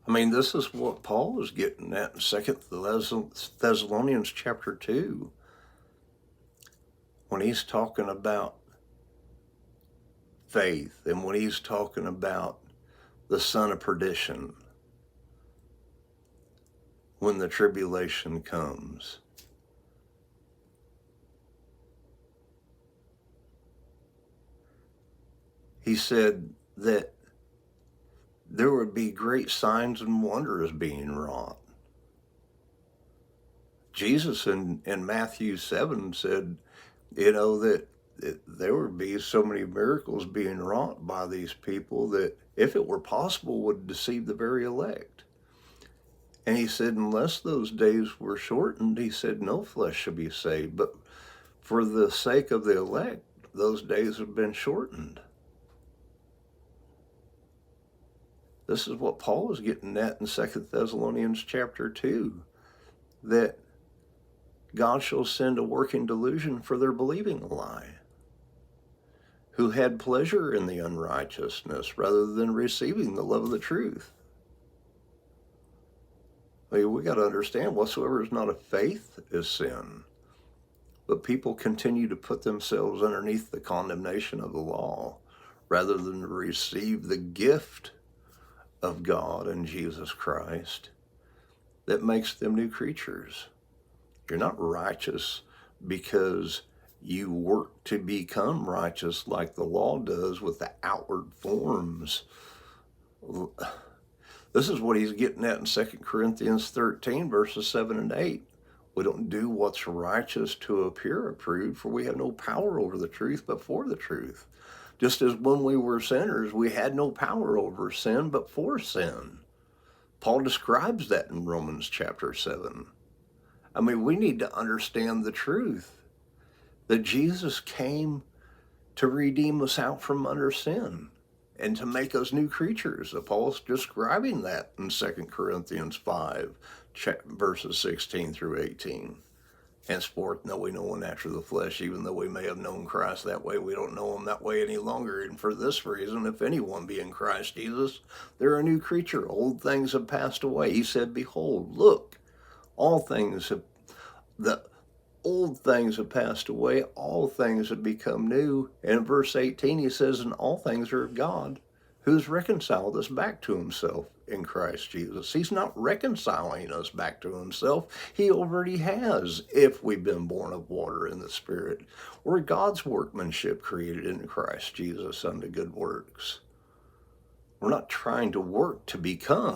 I mean, this is what Paul is getting at in Second Thessalonians chapter 2, when he's talking about faith and when he's talking about the son of perdition when the tribulation comes. He said that there would be great signs and wonders being wrought. Jesus in Matthew 7 said, that there would be so many miracles being wrought by these people that, if it were possible, would deceive the very elect. And he said, unless those days were shortened, he said, no flesh shall be saved. But for the sake of the elect, those days have been shortened. This is what Paul is getting at in 2 Thessalonians chapter 2, that God shall send a working delusion for their believing a lie, who had pleasure in the unrighteousness rather than receiving the love of the truth. I mean, we got to understand, whatsoever is not of faith is sin. But people continue to put themselves underneath the condemnation of the law rather than receive the gift of God and Jesus Christ that makes them new creatures. You're not righteous because you work to become righteous like the law does with the outward forms. This is what he's getting at in 2 Corinthians 13, verses 7 and 8. We don't do what's righteous to appear approved, for we have no power over the truth, but for the truth. Just as when we were sinners, we had no power over sin, but for sin. Paul describes that in Romans chapter 7. I mean, we need to understand the truth that Jesus came to redeem us out from under sin and to make us new creatures. Paul's describing that in 2 Corinthians 5, verses 16 through 18. Henceforth know we no one after the flesh, even though we may have known Christ that way, we don't know him that way any longer. And for this reason, if anyone be in Christ Jesus, they're a new creature. Old things have passed away. He said, behold, look, the old things have passed away, all things have become new. And in verse 18, he says, and all things are of God, who's reconciled us back to himself in Christ Jesus. He's not reconciling us back to himself. He already has, if we've been born of water and the Spirit. We're God's workmanship created in Christ Jesus unto good works. We're not trying to work to become